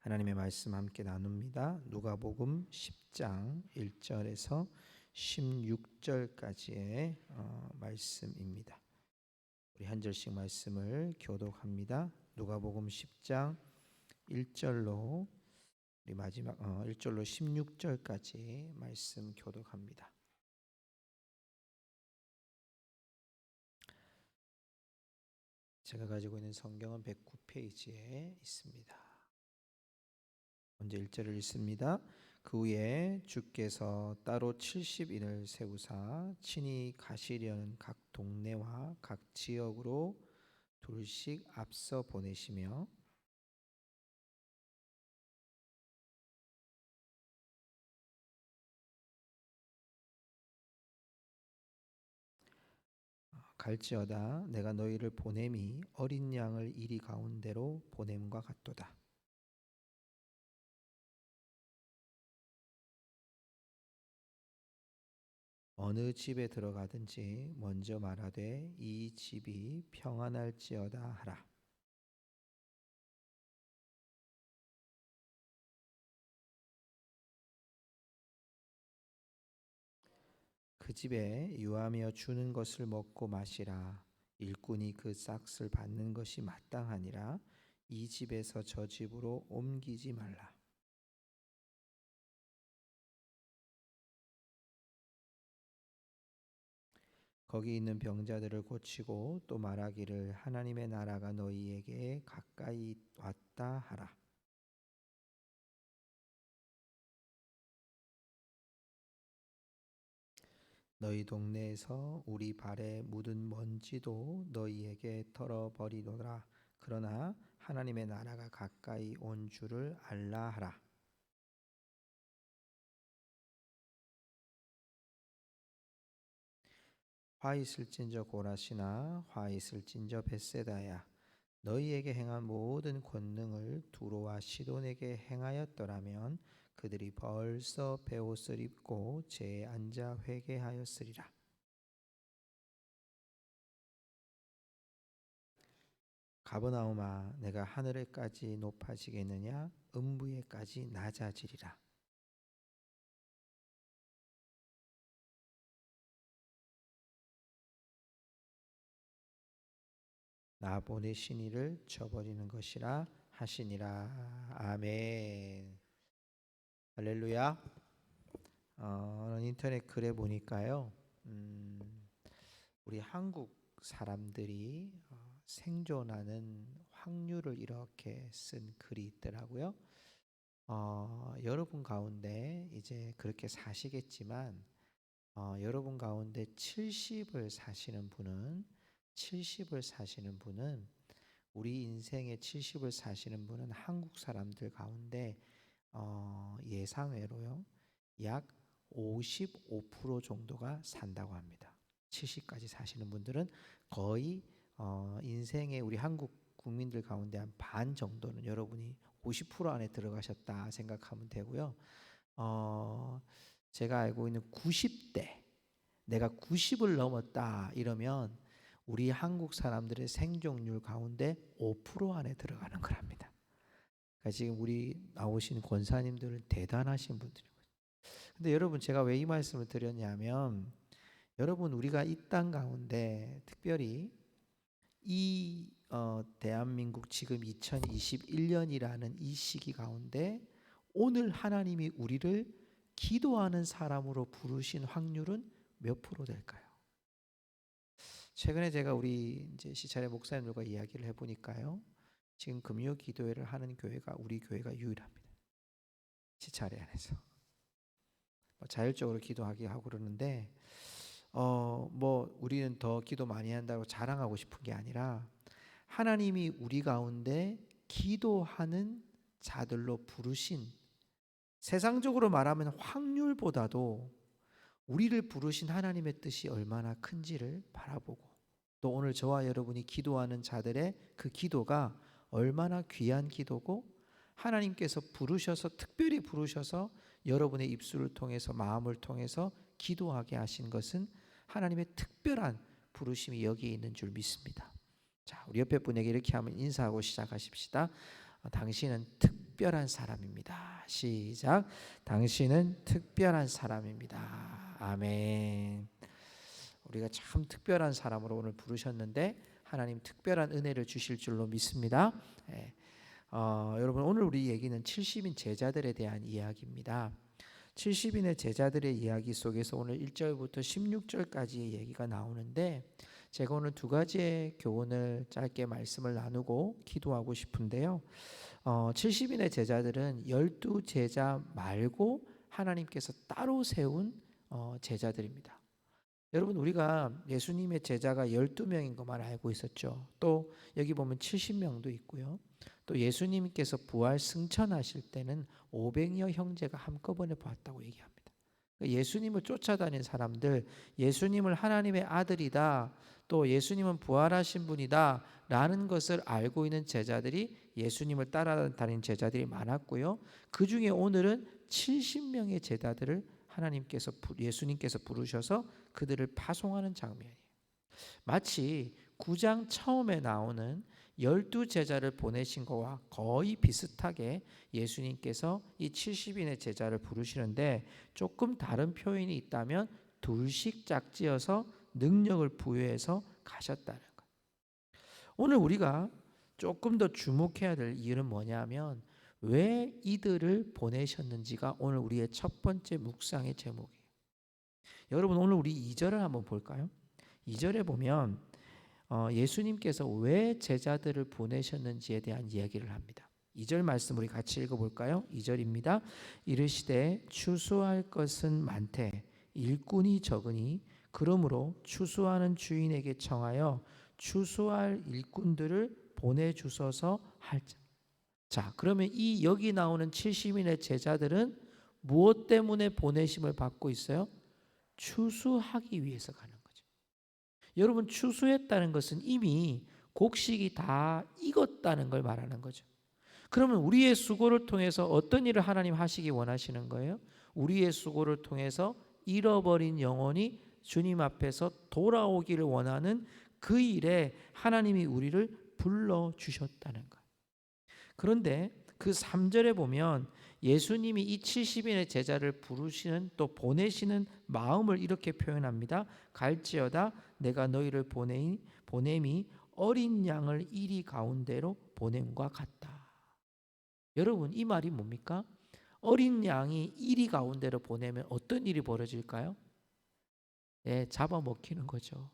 하나님의 말씀 함께 나눕니다. 누가복음 10장 1절에서 16절까지의 말씀입니다. 우리 한 절씩 말씀을 교독합니다. 누가복음 10장 1절로 우리 마지막 1절로 16절까지 말씀 교독합니다. 제가 가지고 있는 성경은 109페이지에 있습니다. 먼저 1절을 읽습니다. 그 후에 주께서 따로 70인을 세우사 친히 가시려는 각 동네와 각 지역으로 둘씩 앞서 보내시며 갈지어다 내가 너희를 보냄이 어린 양을 이리 가운데로 보냄과 같도다. 어느 집에 들어가든지 먼저 말하되 이 집이 평안할지어다 하라. 그 집에 유하며 주는 것을 먹고 마시라. 일꾼이 그 싹을 받는 것이 마땅하니라. 이 집에서 저 집으로 옮기지 말라. 거기 있는 병자들을 고치고 또 말하기를 하나님의 나라가 너희에게 가까이 왔다 하라. 너희 동네에서 우리 발에 묻은 먼지도 너희에게 털어버리노라. 그러나 하나님의 나라가 가까이 온 줄을 알라 하라. 화 있을진저 고라시나 화 있을진저 벳세다야. 너희에게 행한 모든 권능을 두로와 시돈에게 행하였더라면 그들이 벌써 베옷을 입고 제에 앉아 회개하였으리라. 가버나움아 내가 하늘에까지 높아지겠느냐 음부에까지 낮아지리라. 나 보내신 이를 저버리는 것이라 하시니라. 아멘. 할렐루야. 인터넷 글에 보니까요, 우리 한국 사람들이 생존하는 확률을 이렇게 쓴 글이 있더라고요. 여러분 가운데 이제 그렇게 사시겠지만, 여러분 가운데 70을 사시는 분은 우리 인생의 70을 사시는 분은 한국 사람들 가운데 예상외로요 약 55% 정도가 산다고 합니다. 70까지 사시는 분들은 거의 인생의 우리 한국 국민들 가운데 한 반 정도는 여러분이 50% 안에 들어가셨다 생각하면 되고요. 제가 알고 있는 90대 내가 90을 넘었다 이러면 우리 한국 사람들의 생존율 가운데 5% 안에 들어가는 거랍니다. 그러니까 지금 우리 나오신 권사님들은 대단하신 분들이거든요. 근데 여러분 제가 왜 이 말씀을 드렸냐면 여러분 우리가 이 땅 가운데 특별히 이 대한민국 지금 2021년이라는 이 시기 가운데 오늘 하나님이 우리를 기도하는 사람으로 부르신 확률은 몇 프로 될까요? 최근에 제가 우리 이제 시찰의 목사님들과 이야기를 해보니까요, 지금 금요 기도회를 하는 교회가 우리 교회가 유일합니다. 시찰회 안에서 자율적으로 기도하게 하고 그러는데, 뭐 우리는 더 기도 많이 한다고 자랑하고 싶은 게 아니라 하나님이 우리 가운데 기도하는 자들로 부르신 세상적으로 말하면 확률보다도 우리를 부르신 하나님의 뜻이 얼마나 큰지를 바라보고 또 오늘 저와 여러분이 기도하는 자들의 그 기도가 얼마나 귀한 기도고 하나님께서 부르셔서 특별히 부르셔서 여러분의 입술을 통해서 마음을 통해서 기도하게 하신 것은 하나님의 특별한 부르심이 여기에 있는 줄 믿습니다. 자, 우리 옆에 분에게 이렇게 하면 인사하고 시작하십시다. 당신은 특별한 사람입니다. 시작. 당신은 특별한 사람입니다. 아멘. 우리가 참 특별한 사람으로 오늘 부르셨는데 하나님 특별한 은혜를 주실 줄로 믿습니다. 여러분 오늘 우리 얘기는 70인 제자들에 대한 이야기입니다. 70인의 제자들의 이야기 속에서 오늘 1절부터 16절까지의 얘기가 나오는데 제가 오늘 두 가지의 교훈을 짧게 말씀을 나누고 기도하고 싶은데요. 70인의 제자들은 12제자 말고 하나님께서 따로 세운 제자들입니다. 여러분 우리가 예수님의 제자가 12명인 것만 알고 있었죠. 또 여기 보면 70명도 있고요. 또 예수님께서 부활 승천하실 때는 500여 형제가 한꺼번에 봤다고 얘기합니다. 예수님을 쫓아다닌 사람들, 예수님을 하나님의 아들이다, 또 예수님은 부활하신 분이다 라는 것을 알고 있는 제자들이 예수님을 따라다닌 제자들이 많았고요. 그 중에 오늘은 70명의 제자들을 예수님께서 부르셔서 그들을 파송하는 장면이에요. 마치 9장 처음에 나오는 12제자를 보내신 것과 거의 비슷하게 예수님께서 이 70인의 제자를 부르시는데 조금 다른 표현이 있다면 둘씩 짝지어서 능력을 부여해서 가셨다는 거예요. 오늘 우리가 조금 더 주목해야 될 이유는 뭐냐면 왜 이들을 보내셨는지가 오늘 우리의 첫 번째 묵상의 제목이에요. 여러분 오늘 우리 2절을 한번 볼까요? 2절에 보면 예수님께서 왜 제자들을 보내셨는지에 대한 이야기를 합니다. 2절 말씀 우리 같이 읽어볼까요? 2절입니다. 이르시되 추수할 것은 많되 일꾼이 적으니 그러므로 추수하는 주인에게 청하여 추수할 일꾼들을 보내주소서 할자. 자, 그러면 이 여기 나오는 70인의 제자들은 무엇 때문에 보내심을 받고 있어요? 추수하기 위해서 가는 거죠. 여러분 추수했다는 것은 이미 곡식이 다 익었다는 걸 말하는 거죠. 그러면 우리의 수고를 통해서 어떤 일을 하나님 하시기 원하시는 거예요? 우리의 수고를 통해서 잃어버린 영혼이 주님 앞에서 돌아오기를 원하는 그 일에 하나님이 우리를 불러주셨다는 거예요. 그런데 그 3절에 보면 예수님이 이 70인의 제자를 부르시는 또 보내시는 마음을 이렇게 표현합니다. 갈지어다 내가 너희를 보냄이 어린 양을 이리 가운데로 보냄과 같다. 여러분 이 말이 뭡니까? 어린 양이 이리 가운데로 보내면 어떤 일이 벌어질까요? 잡아먹히는 거죠.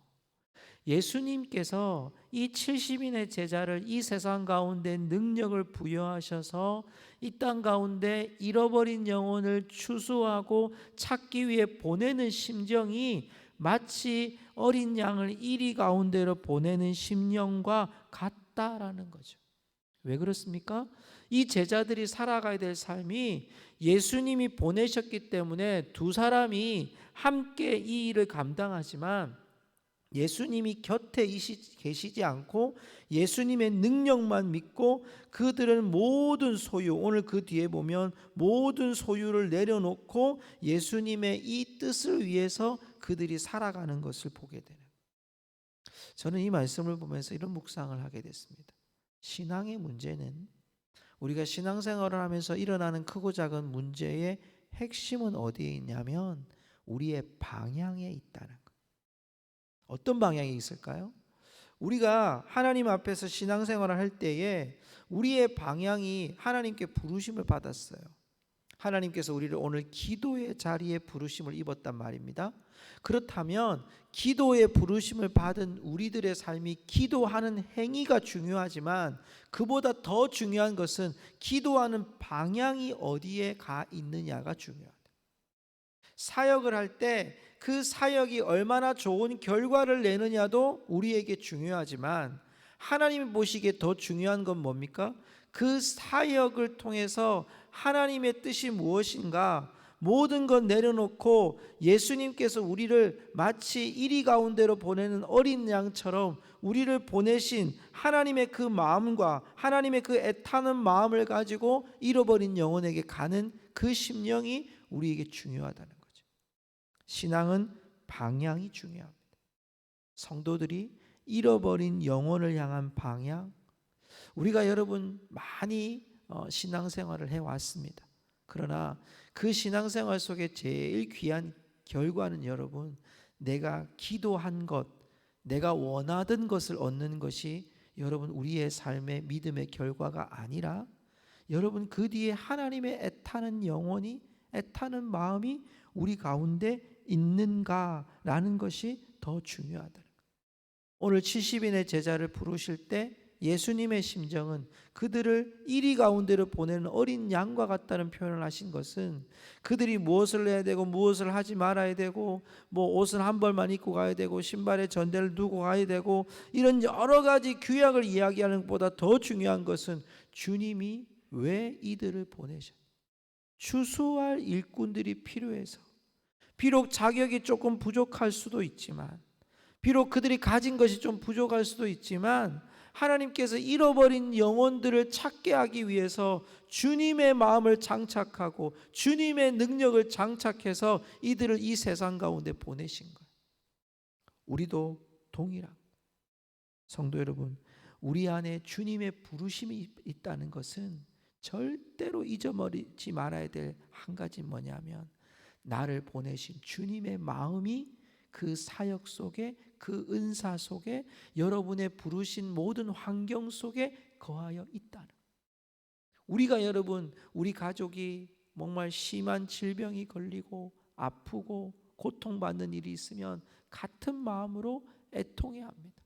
예수님께서 이 70인의 제자를 이 세상 가운데 능력을 부여하셔서 이 땅 가운데 잃어버린 영혼을 추수하고 찾기 위해 보내는 심정이 마치 어린 양을 이리 가운데로 보내는 심령과 같다라는 거죠. 왜 그렇습니까? 이 제자들이 살아가야 될 삶이 예수님이 보내셨기 때문에 두 사람이 함께 이 일을 감당하지만 예수님이 곁에 계시지 않고 예수님의 능력만 믿고 그들은 모든 소유, 오늘 그 뒤에 보면 모든 소유를 내려놓고 예수님의 이 뜻을 위해서 그들이 살아가는 것을 보게 되는 거예요. 저는 이 말씀을 보면서 이런 묵상을 하게 됐습니다. 신앙의 문제는 우리가 신앙생활을 하면서 일어나는 크고 작은 문제의 핵심은 어디에 있냐면 우리의 방향에 있다는 거예요. 어떤 방향이 있을까요? 우리가 하나님 앞에서 신앙생활을 할 때에 우리의 방향이 하나님께 부르심을 받았어요. 하나님께서 우리를 오늘 기도의 자리에 부르심을 입었단 말입니다. 그렇다면 기도의 부르심을 받은 우리들의 삶이 기도하는 행위가 중요하지만 그보다 더 중요한 것은 기도하는 방향이 어디에 가 있느냐가 중요하다. 사역을 할 때 그 사역이 얼마나 좋은 결과를 내느냐도 우리에게 중요하지만 하나님이 보시기에 더 중요한 건 뭡니까? 그 사역을 통해서 하나님의 뜻이 무엇인가 모든 것 내려놓고 예수님께서 우리를 마치 이리 가운데로 보내는 어린 양처럼 우리를 보내신 하나님의 그 마음과 하나님의 그 애타는 마음을 가지고 잃어버린 영혼에게 가는 그 심령이 우리에게 중요하다는 거죠. 신앙은 방향이 중요합니다. 성도들이 잃어버린 영혼을 향한 방향, 우리가 여러분 많이 신앙생활을 해왔습니다. 그러나 그 신앙생활 속에 제일 귀한 결과는 여러분, 내가 기도한 것, 내가 원하던 것을 얻는 것이 여러분 우리의 삶의 믿음의 결과가 아니라 여러분 그 뒤에 하나님의 애타는 영혼이, 애타는 마음이 우리 가운데 있는가라는 것이 더 중요하다. 오늘 70인의 제자를 부르실 때 예수님의 심정은 그들을 이리 가운데로 보내는 어린 양과 같다는 표현을 하신 것은 그들이 무엇을 해야 되고 무엇을 하지 말아야 되고 뭐 옷을 한 벌만 입고 가야 되고 신발에 전대를 두고 가야 되고 이런 여러 가지 규약을 이야기하는 것보다 더 중요한 것은 주님이 왜 이들을 보내셨는가, 추수할 일꾼들이 필요해서, 비록 자격이 조금 부족할 수도 있지만, 비록 그들이 가진 것이 좀 부족할 수도 있지만 하나님께서 잃어버린 영혼들을 찾게 하기 위해서 주님의 마음을 장착하고 주님의 능력을 장착해서 이들을 이 세상 가운데 보내신 거예요. 우리도 동일한, 성도 여러분, 우리 안에 주님의 부르심이 있다는 것은 절대로 잊어버리지 말아야 될 한 가지 뭐냐면, 나를 보내신 주님의 마음이 그 사역 속에, 그 은사 속에, 여러분의 부르신 모든 환경 속에 거하여 있다는. 우리가 여러분, 우리 가족이 정말 심한 질병이 걸리고 아프고 고통받는 일이 있으면 같은 마음으로 애통해야 합니다.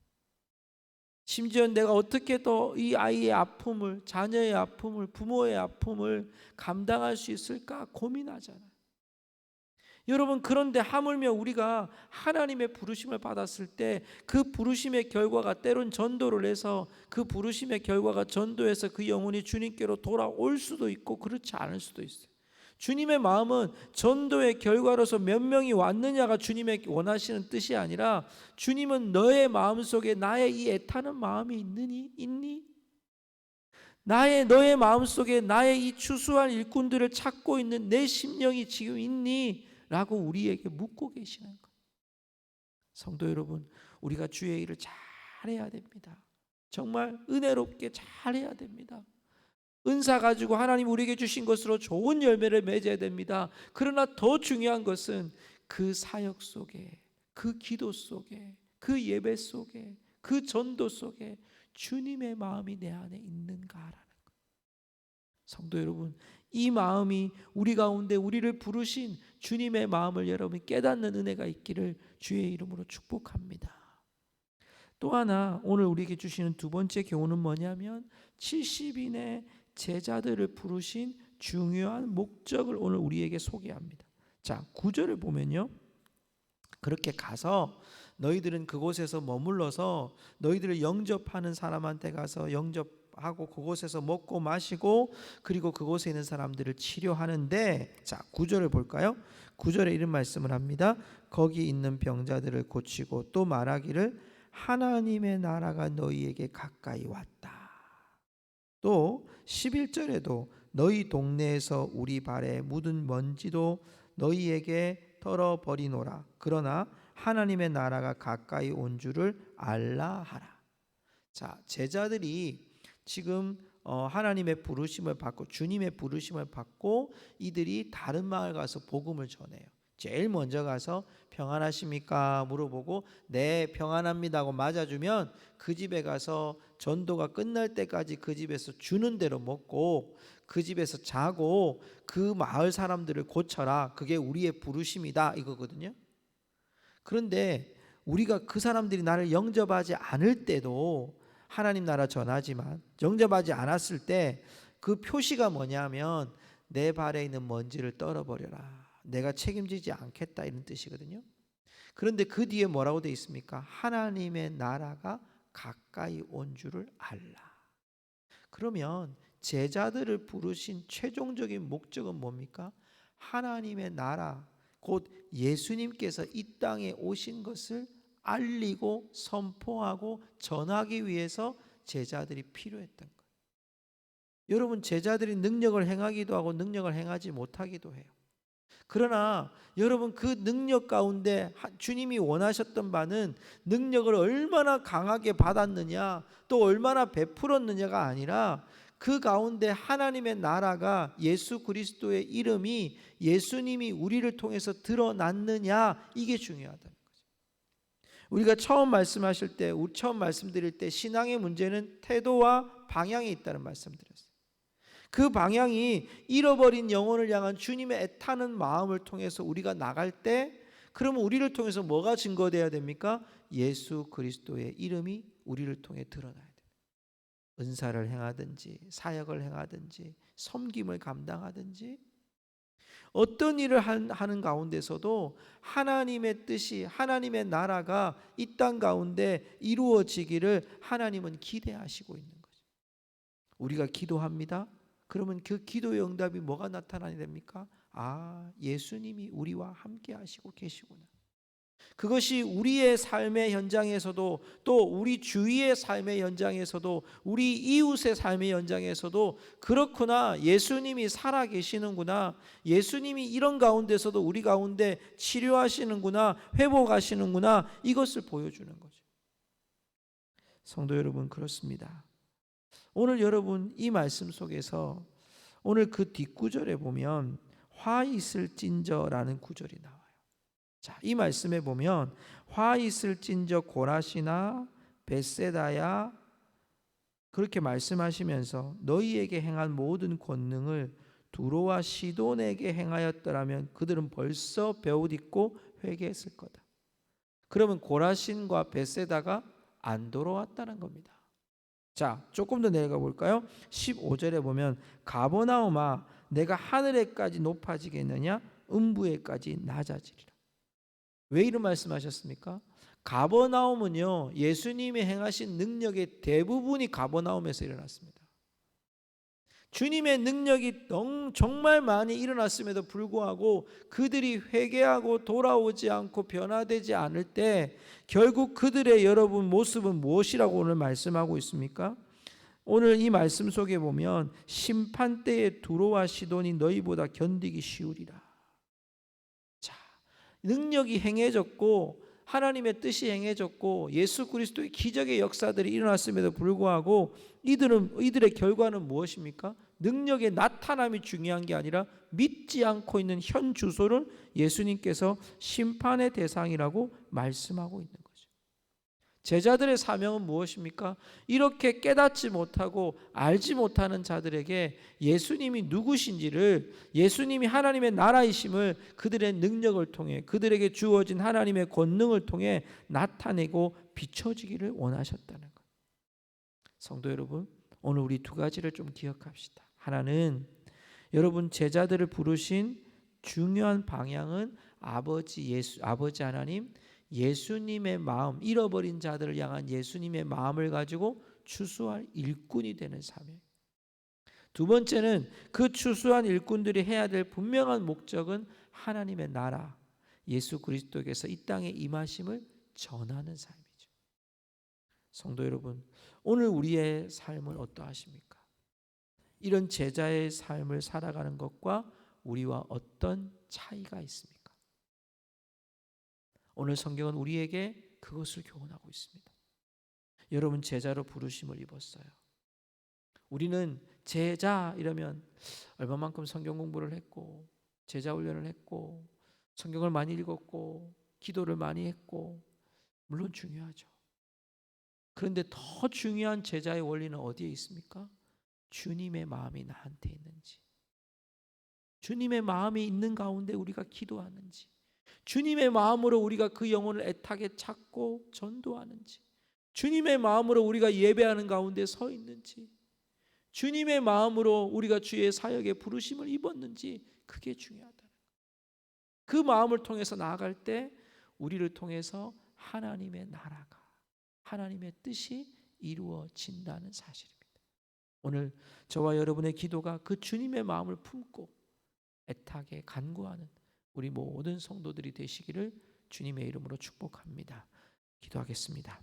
심지어 내가 어떻게 더 이 아이의 아픔을, 자녀의 아픔을, 부모의 아픔을 감당할 수 있을까 고민하잖아요. 여러분, 그런데 하물며 우리가 하나님의 부르심을 받았을 때 그 부르심의 결과가 때론 전도를 해서 그 부르심의 결과가 전도해서 그 영혼이 주님께로 돌아올 수도 있고 그렇지 않을 수도 있어요. 주님의 마음은 전도의 결과로서 몇 명이 왔느냐가 주님의 원하시는 뜻이 아니라, 주님은 너의 마음속에 나의 이 애타는 마음이 있니? 너의 마음속에 나의 이 추수할 일꾼들을 찾고 있는 내 심령이 지금 있니? 라고 우리에게 묻고 계시는 거예요. 성도 여러분, 우리가 주의 일을 잘해야 됩니다. 정말 은혜롭게 잘해야 됩니다. 은사 가지고 하나님 우리에게 주신 것으로 좋은 열매를 맺어야 됩니다. 그러나 더 중요한 것은 그 사역 속에, 그 기도 속에, 그 예배 속에, 그 전도 속에 주님의 마음이 내 안에 있는가라는 거예요. 성도 여러분, 이 마음이 우리 가운데 우리를 부르신 주님의 마음을 여러분이 깨닫는 은혜가 있기를 주의 이름으로 축복합니다. 또 하나 오늘 우리에게 주시는 두 번째 교훈은 뭐냐면, 70인의 제자들을 부르신 중요한 목적을 오늘 우리에게 소개합니다. 자, 9절을 보면요, 그렇게 가서 너희들은 그곳에서 머물러서 너희들을 영접하는 사람한테 가서 영접하고 그곳에서 먹고 마시고 그리고 그곳에 있는 사람들을 치료하는데, 자 9절을 볼까요? 9절에 이런 말씀을 합니다. 거기 있는 병자들을 고치고 또 말하기를 하나님의 나라가 너희에게 가까이 왔다. 또 11절에도 너희 동네에서 우리 발에 묻은 먼지도 너희에게 털어버리노라. 그러나 하나님의 나라가 가까이 온 줄을 알라 하라. 자, 제자들이 지금 하나님의 부르심을 받고 주님의 부르심을 받고 이들이 다른 마을 가서 복음을 전해요. 제일 먼저 가서 평안하십니까 물어보고 네 평안합니다 하고 맞아주면 그 집에 가서 전도가 끝날 때까지 그 집에서 주는 대로 먹고 그 집에서 자고 그 마을 사람들을 고쳐라. 그게 우리의 부르심이다 이거거든요. 그런데 우리가 그 사람들이 나를 영접하지 않을 때도 하나님 나라 전하지만, 영접하지 않았을 때 그 표시가 뭐냐면 내 발에 있는 먼지를 떨어버려라. 내가 책임지지 않겠다 이런 뜻이거든요. 그런데 그 뒤에 뭐라고 되어 있습니까? 하나님의 나라가 가까이 온 줄을 알라. 그러면 제자들을 부르신 최종적인 목적은 뭡니까? 하나님의 나라, 곧 예수님께서 이 땅에 오신 것을 알리고 선포하고 전하기 위해서 제자들이 필요했던 거예요. 여러분, 제자들이 능력을 행하기도 하고 능력을 행하지 못하기도 해요. 그러나 여러분, 그 능력 가운데 주님이 원하셨던 바는 능력을 얼마나 강하게 받았느냐 또 얼마나 베풀었느냐가 아니라 그 가운데 하나님의 나라가 예수 그리스도의 이름이 예수님이 우리를 통해서 드러났느냐, 이게 중요하다는 거죠. 우리가 처음 말씀하실 때, 처음 말씀드릴 때 신앙의 문제는 태도와 방향에 있다는 말씀드렸어요. 그 방향이 잃어버린 영혼을 향한 주님의 애타는 마음을 통해서 우리가 나갈 때, 그러면 우리를 통해서 뭐가 증거되어야 됩니까? 예수 그리스도의 이름이 우리를 통해 드러나야 됩니다. 은사를 행하든지 사역을 행하든지 섬김을 감당하든지 어떤 일을 하는 가운데서도 하나님의 뜻이, 하나님의 나라가 이 땅 가운데 이루어지기를 하나님은 기대하시고 있는 거죠. 우리가 기도합니다. 그러면 그 기도의 응답이 뭐가 나타나야 됩니까? 아, 예수님이 우리와 함께 하시고 계시구나. 그것이 우리의 삶의 현장에서도, 또 우리 주위의 삶의 현장에서도, 우리 이웃의 삶의 현장에서도 그렇구나, 예수님이 살아 계시는구나, 예수님이 이런 가운데서도 우리 가운데 치료하시는구나, 회복하시는구나, 이것을 보여주는 거죠. 성도 여러분, 그렇습니다. 오늘 여러분 이 말씀 속에서 오늘 그 뒷구절에 보면 화 있을진저라는 구절이 나와요. 자, 이 말씀에 보면 화 있을진저 고라시나 벳세다야, 그렇게 말씀하시면서 너희에게 행한 모든 권능을 두로와 시돈에게 행하였더라면 그들은 벌써 베옷입고 회개했을 거다. 그러면 고라신과 벳세다가 안 돌아왔다는 겁니다. 자, 조금 더 내려가 볼까요? 15절에 보면 가버나움아 내가 하늘에까지 높아지겠느냐, 음부에까지 낮아지리라. 왜 이런 말씀하셨습니까? 가버나움은요, 예수님이 행하신 능력의 대부분이 가버나움에서 일어났습니다. 주님의 능력이 정말 많이 일어났음에도 불구하고 그들이 회개하고 돌아오지 않고 변화되지 않을 때 결국 그들의 여러분 모습은 무엇이라고 오늘 말씀하고 있습니까? 오늘 이 말씀 속에 보면 심판때에 두로와 시돈이 너희보다 견디기 쉬우리라. 자, 능력이 행해졌고 하나님의 뜻이 행해졌고 예수 그리스도의 기적의 역사들이 일어났음에도 불구하고 이들의 결과는 무엇입니까? 능력의 나타남이 중요한 게 아니라 믿지 않고 있는 현 주소를 예수님께서 심판의 대상이라고 말씀하고 있는 거죠. 제자들의 사명은 무엇입니까? 이렇게 깨닫지 못하고 알지 못하는 자들에게 예수님이 누구신지를, 예수님이 하나님의 나라이심을 그들의 능력을 통해, 그들에게 주어진 하나님의 권능을 통해 나타내고 비춰지기를 원하셨다는 것. 성도 여러분, 오늘 우리 두 가지를 좀 기억합시다. 하나는 여러분 제자들을 부르신 중요한 방향은 아버지 하나님, 예수님의 마음, 잃어버린 자들을 향한 예수님의 마음을 가지고 추수할 일꾼이 되는 사명. 두 번째는 그 추수한 일꾼들이 해야 될 분명한 목적은 하나님의 나라, 예수 그리스도께서 이 땅에 임하심을 전하는 삶이죠. 성도 여러분, 오늘 우리의 삶은 어떠하십니까? 이런 제자의 삶을 살아가는 것과 우리와 어떤 차이가 있습니까? 오늘 성경은 우리에게 그것을 교훈하고 있습니다. 여러분 제자로 부르심을 입었어요. 우리는 제자 이러면 얼마만큼 성경 공부를 했고 제자 훈련을 했고 성경을 많이 읽었고 기도를 많이 했고, 물론 중요하죠. 그런데 더 중요한 제자의 원리는 어디에 있습니까? 주님의 마음이 나한테 있는지, 주님의 마음이 있는 가운데 우리가 기도하는지, 주님의 마음으로 우리가 그 영혼을 애타게 찾고 전도하는지, 주님의 마음으로 우리가 예배하는 가운데 서 있는지, 주님의 마음으로 우리가 주의 사역에 부르심을 입었는지, 그게 중요하다는 거예요. 그 마음을 통해서 나아갈 때 우리를 통해서 하나님의 나라가, 하나님의 뜻이 이루어진다는 사실입니다. 오늘 저와 여러분의 기도가 그 주님의 마음을 품고 애타게 간구하는 우리 모든 성도들이 되시기를 주님의 이름으로 축복합니다. 기도하겠습니다.